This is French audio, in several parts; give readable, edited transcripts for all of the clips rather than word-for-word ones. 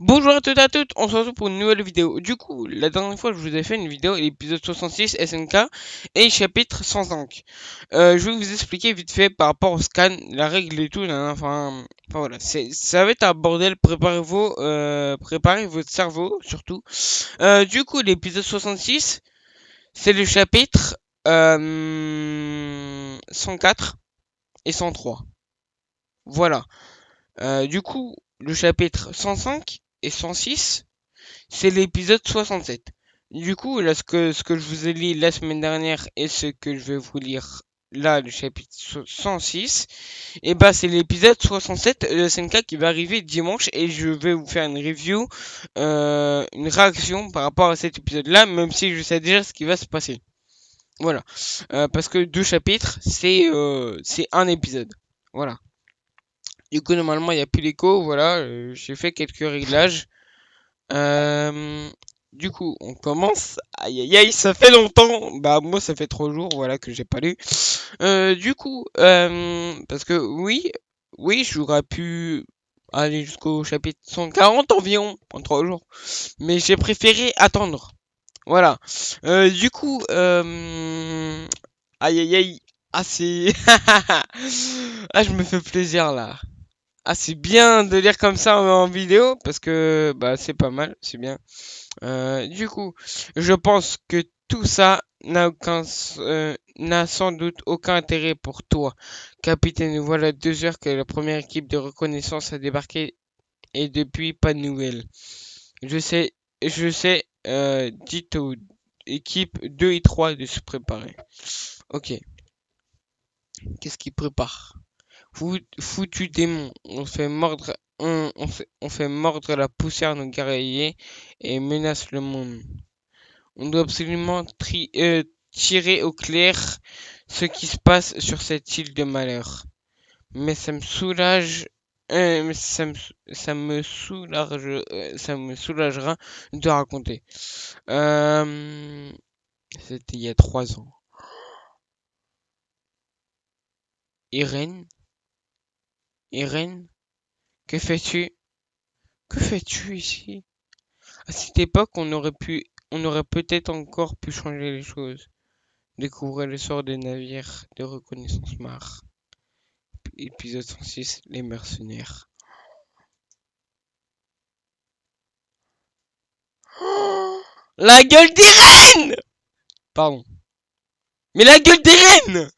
Bonjour à toutes et à toutes, on se retrouve pour une nouvelle vidéo. Du coup, la dernière fois, je vous ai fait une vidéo, l'épisode 66 SNK et chapitre 105. Je vais vous expliquer vite fait par rapport au scan, la règle et tout, enfin voilà, ça va être un bordel, préparez votre cerveau surtout. Du coup, l'épisode 66, c'est le chapitre 104 et 103. Voilà. Du coup, le chapitre 105 et 106, c'est l'épisode 67. Du coup, là, ce que je vous ai lu la semaine dernière et ce que je vais vous lire là, le chapitre 106, et bah, c'est l'épisode 67 de SNK qui va arriver dimanche et je vais vous faire une review, une réaction par rapport à cet épisode-là, même si je sais déjà ce qui va se passer. Voilà. Parce que deux chapitres, c'est un épisode. Voilà. Du coup, normalement, il n'y a plus l'écho. Voilà. J'ai fait quelques réglages. Euh, du coup, on commence. Aïe aïe aïe, ça fait longtemps. Bah moi, ça fait 3 jours, voilà, que j'ai pas lu. Parce que oui, j'aurais pu aller jusqu'au chapitre 140 environ en 3 jours, mais j'ai préféré attendre. Voilà. Aïe aïe aïe. Ah c'est, ah je me fais plaisir là. Ah c'est bien de lire comme ça en vidéo parce que bah c'est pas mal, c'est bien. Du coup, je pense que tout ça n'a sans doute aucun intérêt pour toi, capitaine. Voilà 2 heures que la première équipe de reconnaissance a débarqué et depuis pas de nouvelles. Je sais, dites aux équipes 2 et 3 de se préparer. Ok, qu'est-ce qu'ils préparent? Foutu démon, on fait mordre la poussière à nos guerriers et menace le monde. On doit absolument tirer au clair ce qui se passe sur cette île de malheur. Mais ça me soulage, mais ça me soulagera de raconter. Euh, C'était il y a 3 ans. Irène, Irène, que fais-tu? Que fais-tu ici? À cette époque, on aurait peut-être encore pu changer les choses. Découvrir le sort des navires de reconnaissance Mar. Épisode 106, les mercenaires. Oh, la gueule des reines! Pardon. Mais la gueule des reines!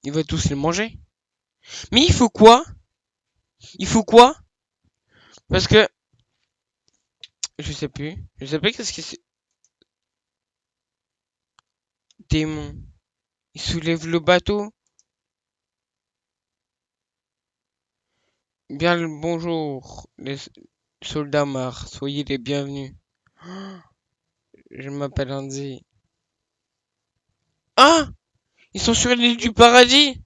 Il va tous les manger. Mais il faut quoi? Il faut quoi? Parce que, je sais plus. Je sais plus qu'est-ce que c'est. Démon. Il soulève le bateau. Bien le bonjour, les soldats morts. Soyez les bienvenus. Je m'appelle Andy. Ah! Ils sont sur l'île du paradis!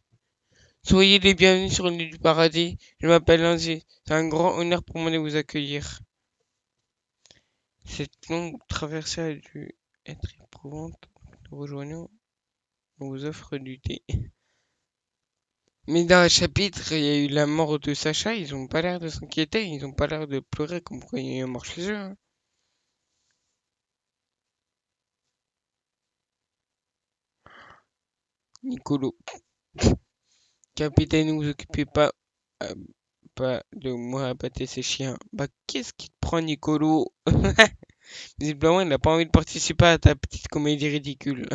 Soyez les bienvenus sur l'île du paradis. Je m'appelle Andy. C'est un grand honneur pour moi de vous accueillir. Cette longue traversée a dû être éprouvante. Nous rejoignons. On vous offre du thé. Mais dans le chapitre, il y a eu la mort de Sacha. Ils ont pas l'air de s'inquiéter. Ils ont pas l'air de pleurer comme quoi il y a eu un mort chez eux, hein. Nicolo. Capitaine, ne vous occupez euh, pas de moi à battre ces chiens. Bah, qu'est-ce qui te prend, Nicolo? Visiblement, il n'a pas envie de participer à ta petite comédie ridicule.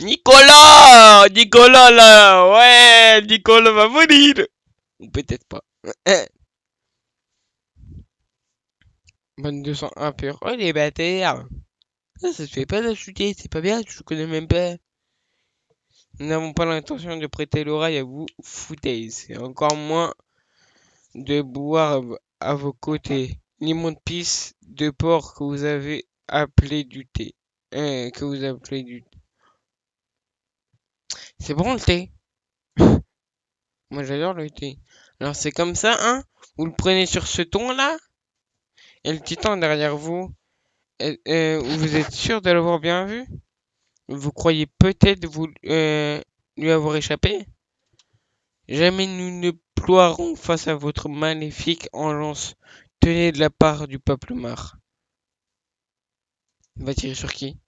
Nicolas! Nicolas, là! Ouais! Nicolas va venir! Ou peut-être pas. Bonne 201 pur. Oh, les bâtards! Ça se fait pas d'insulter, c'est pas bien, je connais même pas. Nous n'avons pas l'intention de prêter l'oreille à vous foutaises, et encore moins de boire à vos côtés. L'immonde pisse de porc que vous avez appelé du thé. Que vous appelez du thé. C'est bon le thé? Moi j'adore le thé. Alors c'est comme ça, hein? Vous le prenez sur ce ton-là? Et le titan derrière vous, vous êtes sûr de l'avoir bien vu? Vous croyez peut-être lui avoir échappé? Jamais nous ne ploierons face à votre maléfique engeance. Tenez de la part du peuple marre. Il va tirer sur qui?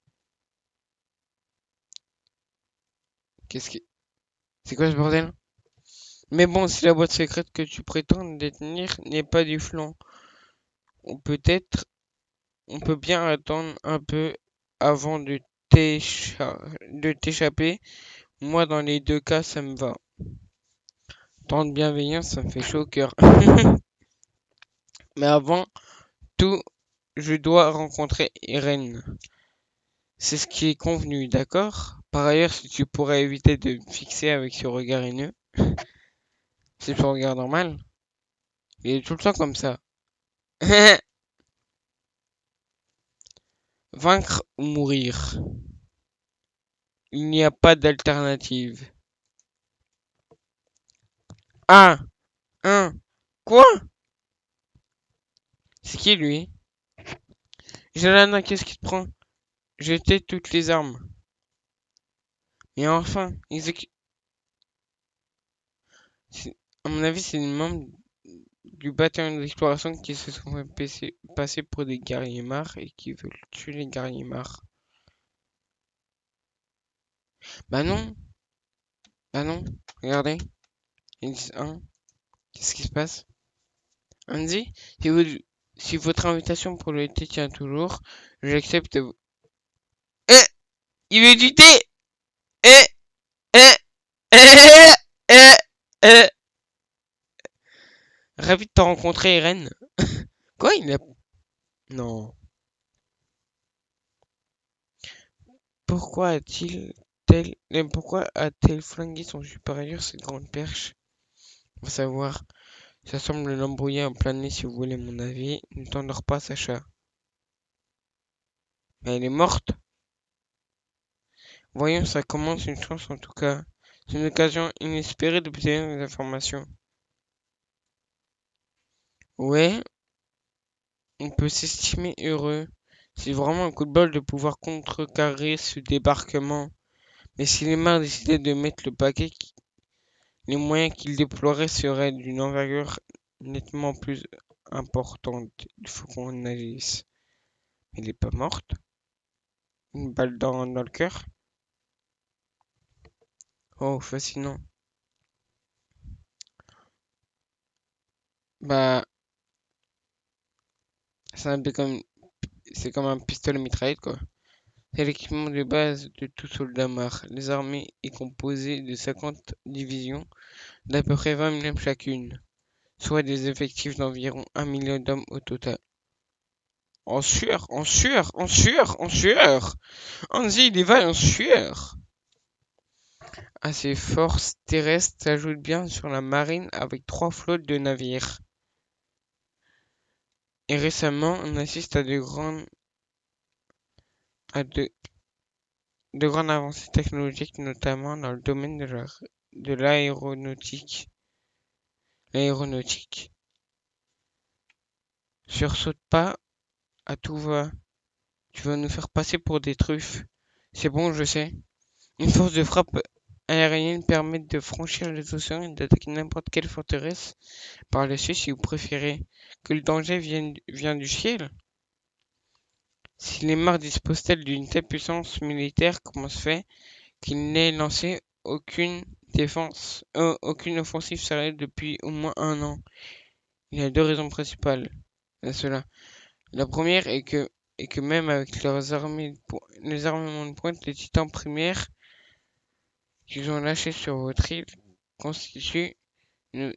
Qu'est-ce qui... C'est quoi ce bordel? Mais bon, si la boîte secrète que tu prétends détenir n'est pas du flan, on peut être, on peut bien attendre un peu avant de t'échapper. Moi, dans les deux cas, ça me va. Tant de bienveillance, ça me fait chaud au cœur. Mais avant tout, je dois rencontrer Irène. C'est ce qui est convenu, d'accord? Par ailleurs, si tu pourrais éviter de me fixer avec ce regard haineux, c'est ton regard normal. Il est tout le temps comme ça. Vaincre ou mourir. Il n'y a pas d'alternative. Ah, quoi? C'est qui lui? Jalana, qu'est-ce qui te prend? Jetez toutes les armes. Et enfin, à mon avis, c'est les membres du bataillon d'exploration qui se sont fait passer pour des guerriers marres et qui veulent tuer les guerriers marres. Bah non, bah non, regardez. Ils disent, hein, qu'est-ce qui se passe? Andy, si votre invitation pour le thé tient toujours, j'accepte. Eh, il veut du thé! Eh, eh, eh, eh, eh. Ravi de te rencontrer, Irène. Quoi, il a... Non. Pourquoi pourquoi a-t-elle flingué son supérieur, cette grande perche? Faut savoir. Ça semble l'embrouiller en plein nez, si vous voulez mon avis. Ne t'endors pas, Sacha. Mais elle est morte. Voyons, ça commence une chance en tout cas. C'est une occasion inespérée d'obtenir des informations. Ouais, on peut s'estimer heureux. C'est vraiment un coup de bol de pouvoir contrecarrer ce débarquement. Mais si les mains décidaient de mettre le paquet, les moyens qu'ils déploieraient seraient d'une envergure nettement plus importante. Il faut qu'on agisse. Elle n'est pas morte? Une balle dans le cœur? Oh, fascinant. Bah, c'est un peu comme, c'est comme un pistolet mitraillette, quoi. C'est l'équipement de base de tout soldat marre. Les armées est composée de 50 divisions d'à peu près 20 000 hommes chacune, soit des effectifs d'environ 1 million d'hommes au total. En sueur, en sueur, en sueur, en sueur. Anzi, il y va en sueur. À ces forces terrestres s'ajoute bien sur la marine avec 3 flottes de navires. Et récemment, on assiste à de grandes avancées technologiques, notamment dans le domaine de l'aéronautique. L'aéronautique. Sursaute pas, à tout va. Tu vas nous faire passer pour des truffes. C'est bon, je sais. Une force de frappe aérienne permet de franchir les océans et d'attaquer n'importe quelle forteresse par-dessus si vous préférez. Que le danger vient du ciel? Si les mares disposent-elles d'une telle puissance militaire, comment se fait qu'il n'ait lancé aucune offensive sérieuse depuis au moins un an? Il y a deux raisons principales à cela. La première est que même avec les armements de pointe, les titans primaires qu'ils ont lâchés sur votre île constituent une-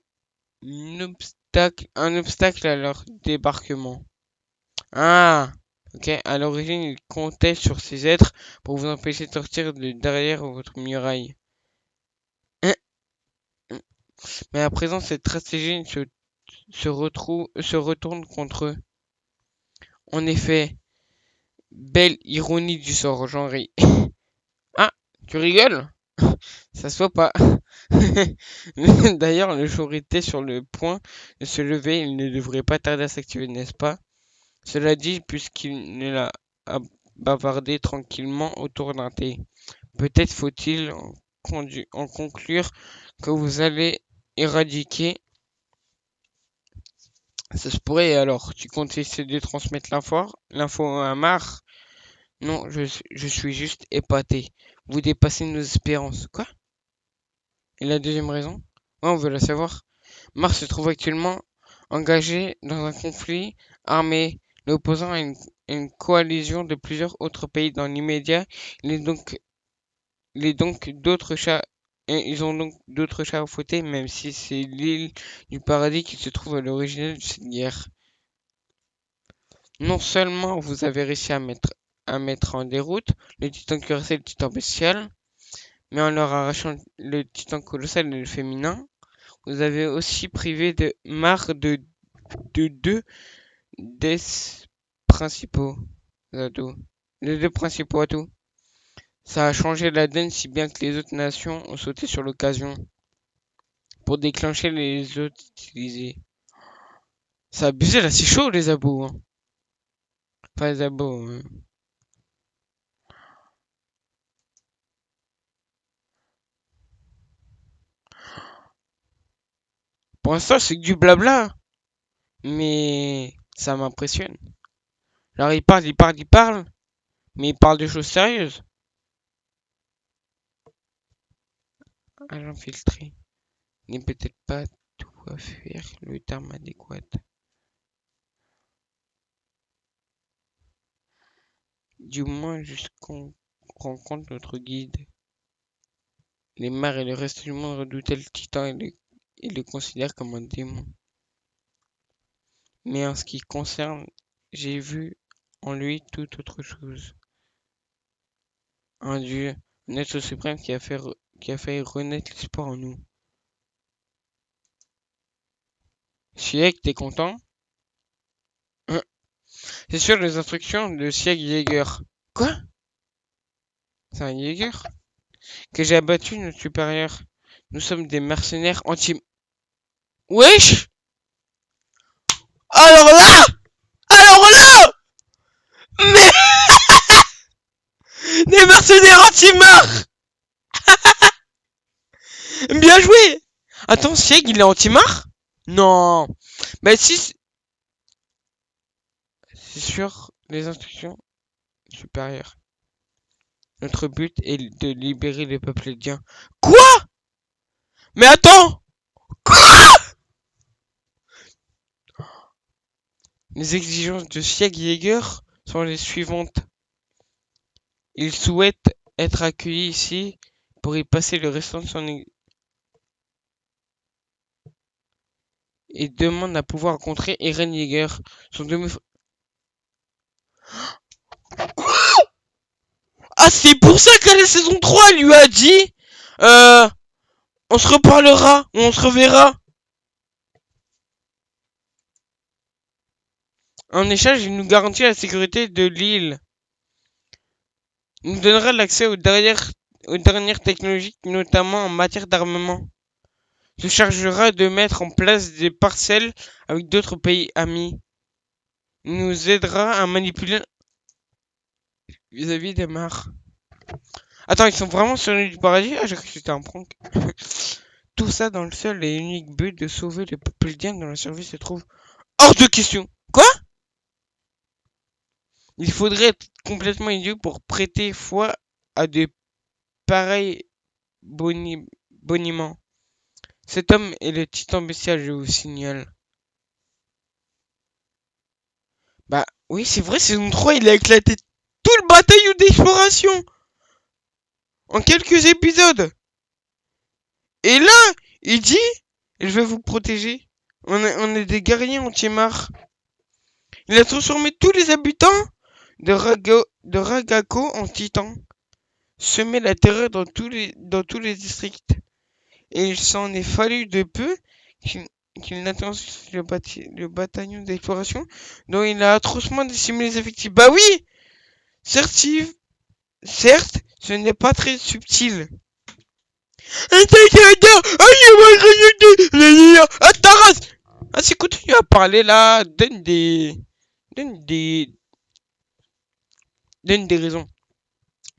un obstacle à leur débarquement. Ah, ok. À l'origine, ils comptaient sur ces êtres pour vous empêcher de sortir de derrière votre muraille. Hein. Mais à présent, cette stratégie se retourne contre eux. En effet, belle ironie du sort, j'en ris. Ah, tu rigoles? Ça se voit pas. D'ailleurs, le jour était sur le point de se lever, il ne devrait pas tarder à s'activer, n'est-ce pas? Cela dit, puisqu'il ne l'a à bavarder tranquillement autour d'un thé. Peut-être faut-il en conclure que vous allez éradiquer. Ça se pourrait alors. Tu comptes essayer de transmettre l'info à Mar? Non, je suis juste épaté. Vous dépassez nos espérances. Quoi? Et la deuxième raison? Ouais, on veut la savoir. Mars se trouve actuellement engagé dans un conflit armé l'opposant à une coalition de plusieurs autres pays dans l'immédiat. Il est donc, il est donc d'autres chats, et ils ont donc d'autres chats à fouetter, même si c'est l'île du paradis qui se trouve à l'origine de cette guerre. Non seulement vous avez réussi à mettre en déroute le titan cuirassé et le titan bestial, mais en leur arrachant le titan colossal et le féminin, vous avez aussi privé de marre de deux des principaux atouts. Les deux principaux atouts. Ça a changé la donne si bien que les autres nations ont sauté sur l'occasion pour déclencher les autres utilisés. Ça a abusé là, c'est chaud les abos. Hein. Pas les abos. Pour l'instant, c'est que du blabla. Mais ça m'impressionne. Alors il parle. Mais il parle de choses sérieuses. Agent filtré n'est peut-être pas tout à faire le terme adéquat. Du moins jusqu'on rencontre notre guide. Les mares et le reste du monde redoutaient le titan et le considèrent comme un démon. Mais en ce qui concerne, j'ai vu en lui tout autre chose. Un dieu, un être suprême qui a fait renaître l'espoir en nous. Sieg, t'es content? Hein. C'est sur les instructions de Sieg Jäger. Quoi? C'est un Jäger? Que j'ai abattu notre supérieur. Nous sommes des mercenaires anti... Wesh! Alors là! Alors là! Mais des mercenaires anti-mar! Bien joué! Attends, Sieg, il est anti-mar? Non. Bah si, c'est sur les instructions supérieures. Notre but est de libérer le peuple indien. Quoi? Mais attends! Les exigences de Sieg Jäger sont les suivantes. Il souhaite être accueilli ici pour y passer le restant de son et demande à pouvoir rencontrer Eren Yeager, son demi. Ah, c'est pour ça qu'à la saison 3, elle lui a dit euh, on se reparlera, ou on se reverra. En échange, il nous garantit la sécurité de l'île. Il nous donnera l'accès aux dernières technologies, notamment en matière d'armement. Se chargera de mettre en place des parcelles avec d'autres pays amis. Il nous aidera à manipuler vis-à-vis des mares. Attends, ils sont vraiment sur l'île du paradis? Ah, j'ai cru que c'était un prank. Tout ça dans le seul et unique but de sauver le peuple indien dont la survie se trouve hors de question. Quoi? Il faudrait être complètement idiot pour prêter foi à de pareils boniments. Cet homme est le titan bestial, je vous signale. Bah oui, c'est vrai, saison 3, il a éclaté tout le bataillon d'exploration en quelques épisodes. Et là, il dit, je vais vous protéger. On est des guerriers anti-mar. Il a transformé tous les habitants de Ragako en titans. Semé la terreur dans tous les districts. Et il s'en est fallu de peu qu'il n'intensifie le bataillon d'exploration dont il a atrocement décimé les effectifs. Bah oui! Certes, ce n'est pas très subtil. Ah, Taras! Ah, si continue à parler là, donne des, donne des raisons.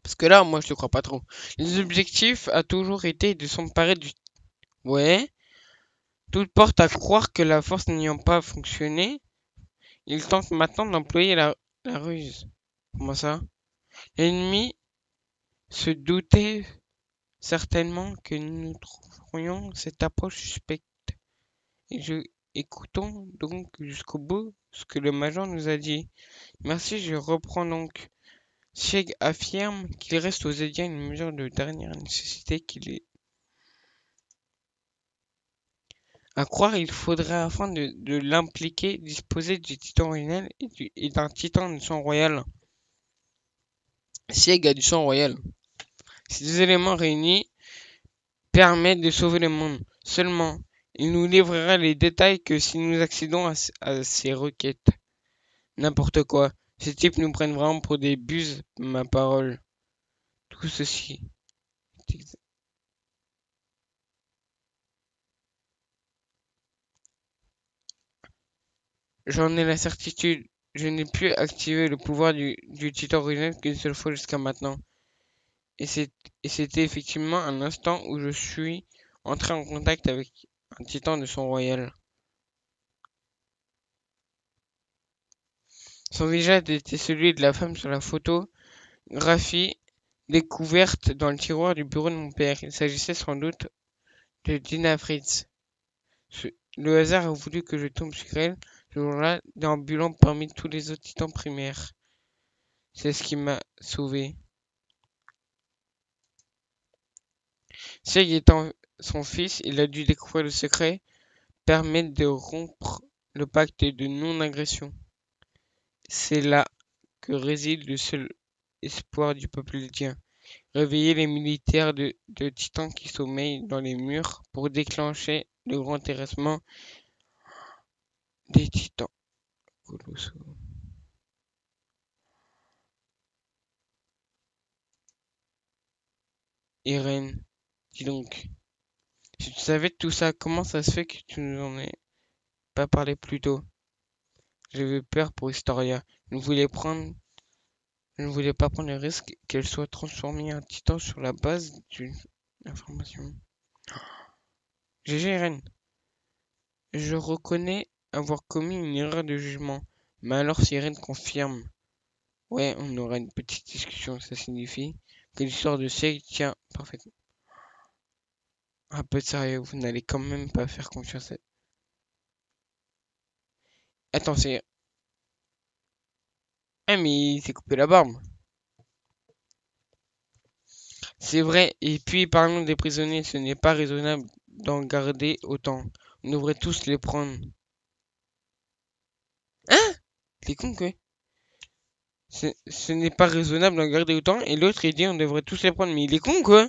Parce que là, moi, je te crois pas trop. Les objectifs a toujours été de s'emparer du... Ouais. Tout porte à croire que la force n'ayant pas fonctionné, il tente maintenant d'employer la ruse. Comment ça? L'ennemi se doutait certainement que nous trouverions cette approche suspecte. Écoutons donc jusqu'au bout ce que le major nous a dit. Merci, je reprends donc. Sieg affirme qu'il reste aux Indiens une mesure de dernière nécessité qu'il est à croire. Il faudrait, afin de l'impliquer, disposer du titan originel et d'un titan de sang royal. Sieg a du sang royal. Ces deux éléments réunis permettent de sauver le monde. Seulement, il nous livrera les détails que si nous accédons à ces requêtes. N'importe quoi. Ces types nous prennent vraiment pour des buses, ma parole. Tout ceci. J'en ai la certitude. Je n'ai pu activer le pouvoir du titan originel qu'une seule fois jusqu'à maintenant. Et c'était effectivement un instant où je suis entré en contact avec un titan de son royal. Son visage était celui de la femme sur la photographie découverte dans le tiroir du bureau de mon père. Il s'agissait sans doute de Dina Fritz. Le hasard a voulu que je tombe sur elle, ce jour-là, déambulant parmi tous les autres titans primaires. C'est ce qui m'a sauvé. Sieg étant son fils, il a dû découvrir le secret, permettre de rompre le pacte de non-agression. C'est là que réside le seul espoir du peuple indien. Réveiller les militaires de titans qui sommeillent dans les murs pour déclencher le grand terrassement des titans colossaux. Irène, dis donc, si tu savais tout ça, comment ça se fait que tu nous en aies pas parlé plus tôt? J'avais peur pour Historia. Je ne voulais pas prendre le risque qu'elle soit transformée en titan sur la base d'une information. GG Irène, je reconnais avoir commis une erreur de jugement. Mais alors si Irène confirme, ouais, on aura une petite discussion. Ça signifie que l'histoire de Sieg tient parfaitement. Un peu de sérieux, vous n'allez quand même pas faire confiance à... Attends, c'est... Ah mais il s'est coupé la barbe. C'est vrai, et puis parlons des prisonniers, ce n'est pas raisonnable d'en garder autant. On devrait tous les prendre. Hein? T'es con quoi? Ce n'est pas raisonnable d'en garder autant, et l'autre il dit on devrait tous les prendre, mais il est con quoi?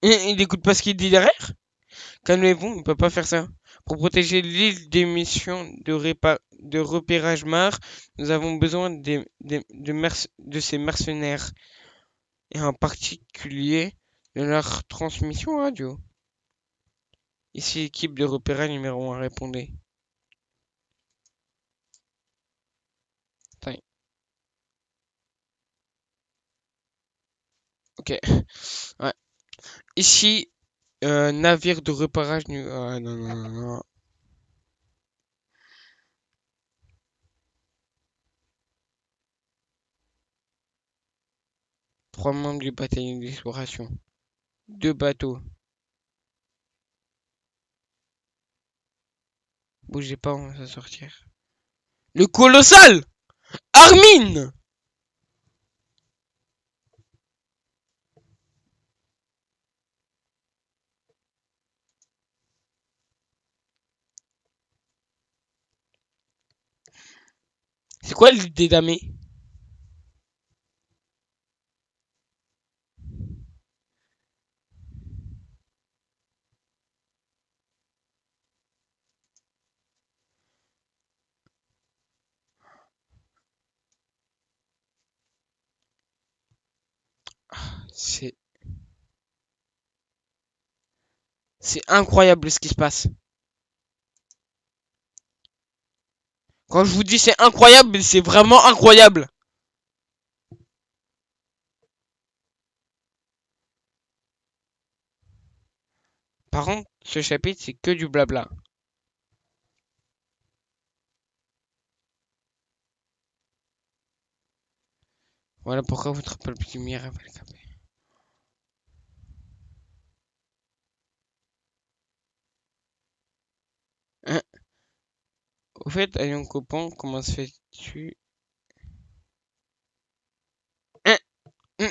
Il écoute pas ce qu'il dit derrière? Calmez-vous, il peut pas faire ça. Pour protéger l'île des missions de repérage Mars, nous avons besoin de ces mercenaires, et en particulier de leur transmission radio. Ici, équipe de repérage numéro 1, répondez. Attends. Ok. Ouais. Ici, navire de repérage ah, non, non, non, non. 3 membres du bataillon d'exploration. 2 bateaux. Bougez pas, on va s'en sortir. Le colossal Armin! C'est quoi l'idée d'Amé? C'est... C'est incroyable ce qui se passe. Quand je vous dis c'est incroyable, c'est vraiment incroyable. Par contre, ce chapitre, c'est que du blabla. Voilà pourquoi votre petit lumière avec le capé. Hein? Au fait, ayons copain, comment se fait-tu? Hein? Hum,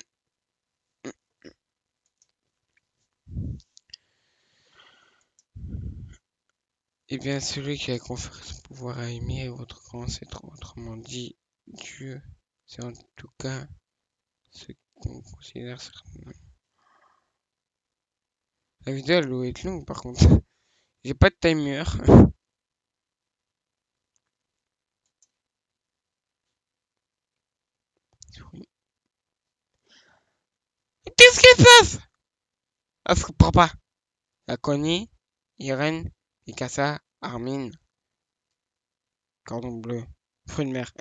Eh bien, celui qui a conféré son pouvoir à aimer est votre grand ancêtre, autrement dit, Dieu. C'est en tout cas ce qu'on considère certainement. La vidéo, elle doit être longue, par contre. J'ai pas de timer. Qu'est-ce qui se passe? Ah, je comprends pas. La Connie, Irène, Mikasa, Armin, cordon bleu, fruit de mer.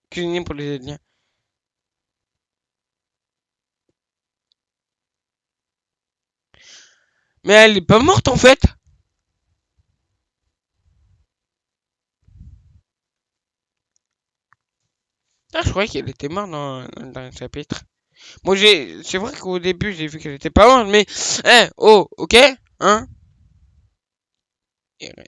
Cuisinier pour les aliens. Mais elle est pas morte en fait. Ah, je croyais qu'elle était morte dans le chapitre. Moi, c'est vrai qu'au début, j'ai vu qu'elle était pas morte, mais, oh, ok, hein? Irène.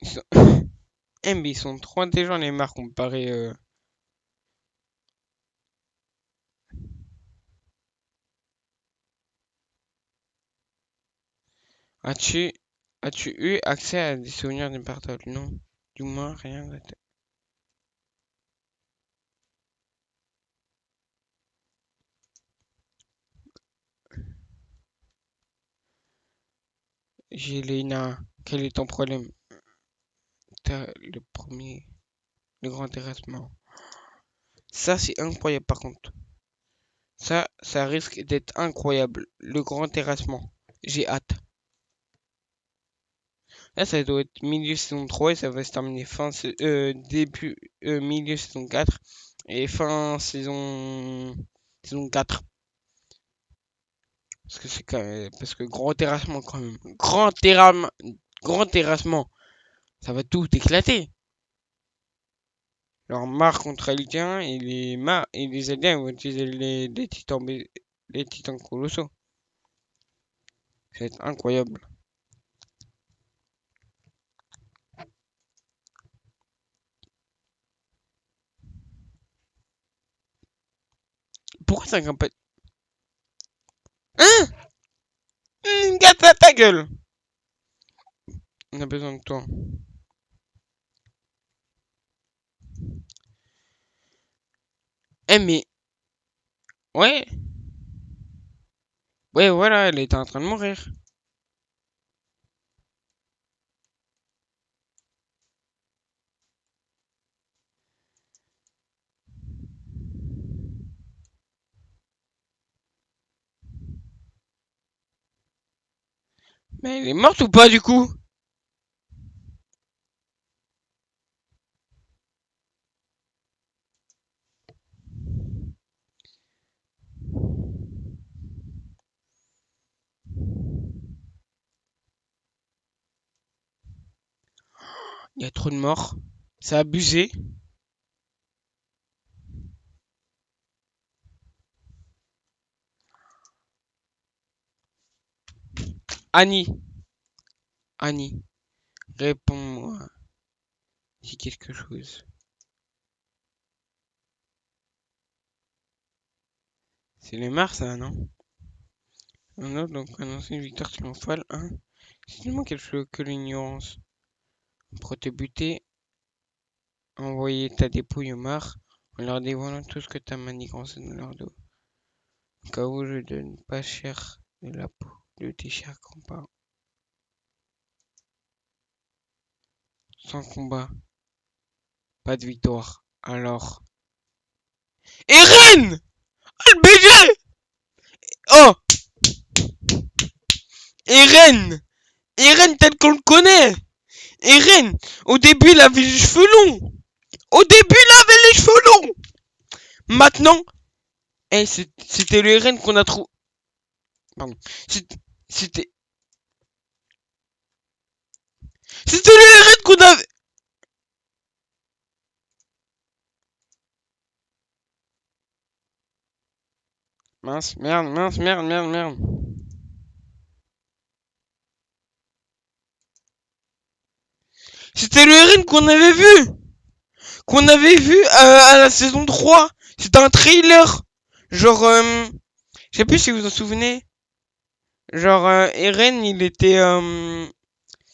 Ils sont... mais ils sont trop intelligents les marques comparé. As-tu as-tu eu accès à des souvenirs de partage? Non. Du moins, rien de Gélina, quel est ton problème? T'as le premier, le grand terrassement. Ça, c'est incroyable par contre. Ça risque d'être incroyable. Le grand terrassement. J'ai hâte. Là, ça doit être milieu saison 3 et ça va se terminer début, milieu saison 4 et fin saison 4. Parce que grand terrassement quand même. Grand terrassement. Ça va tout éclater. Alors Mars contre Alien et les aliens vont utiliser les titans colossaux. Ça va être incroyable. Pourquoi ça grimpe pas? Hein? Gâte ta gueule! On a besoin de toi. Mais... Ouais. Ouais, voilà, elle était en train de mourir. Mais elle est morte ou pas du coup? Il y a trop de morts. C'est abusé. Annie. Annie. Réponds-moi. Dis quelque chose. C'est les Mars, ça, non? Un autre, donc annoncer une victoire triomphale. Hein? C'est tellement quelque chose que l'ignorance. Pour te buter, envoyer ta dépouille au Mars en leur dévoilant tout ce que t'as manigancé dans leur dos. Au cas où je donne pas cher de la peau de tes chers grands-parents. Sans combat, pas de victoire. Alors. Eren! Le BG! Oh! Eren! Eren tel qu'on le connaît! Eren, au début, il avait les cheveux longs! Au début, il avait les cheveux longs! Maintenant, c'était le Eren qu'on a trouvé. Pardon. C'était. C'était le Eren qu'on avait. Mince, merde, mince, merde, merde, merde. C'était le Eren qu'on avait vu! Qu'on avait vu à la saison 3. C'était un trailer. Genre, je sais plus si vous vous en souvenez. Genre, Eren, il était.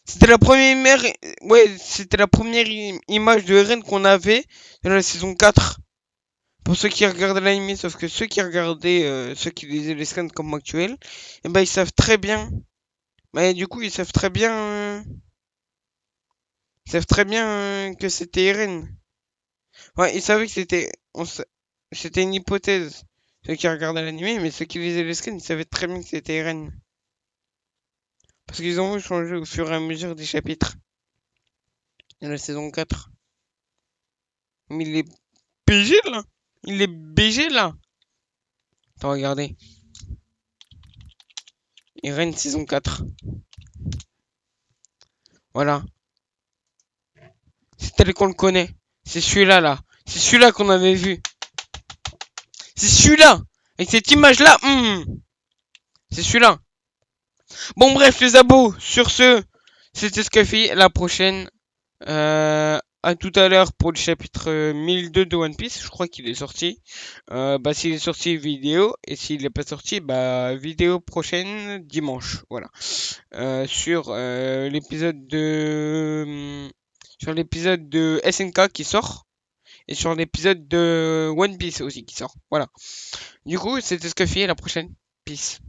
C'était la première. Ouais, c'était la première image de Eren qu'on avait dans la saison 4. Pour ceux qui regardaient l'anime, sauf que ceux qui regardaient, ceux qui lisaient les scans comme moi actuels, eh ben ils savent très bien. Mais du coup, ils savent très bien. Ils savent très bien que c'était Eren. Ouais, ils savaient que c'était. C'était une hypothèse. Ceux qui regardaient l'anime, mais ceux qui lisaient les scans, ils savaient très bien que c'était Eren. Parce qu'ils ont changé au fur et à mesure des chapitres. De la saison 4. Mais il est BG là. Il est BG là. Attends, regardez. Eren saison 4. Voilà. C'est tel qu'on le connaît. C'est celui-là là. C'est celui-là qu'on avait vu. C'est celui-là. Avec cette image-là. C'est celui-là. Bon bref les abos. Sur ce, c'était Scaffy. La prochaine. À tout à l'heure pour le chapitre 1002 de One Piece. Je crois qu'il est sorti. Bah s'il est sorti vidéo. Et s'il n'est pas sorti, bah vidéo prochaine dimanche. Voilà. Sur l'épisode de sur l'épisode de SNK qui sort et sur l'épisode de One Piece aussi qui sort. Voilà. Du coup, c'était Scuffy, à la prochaine. Peace.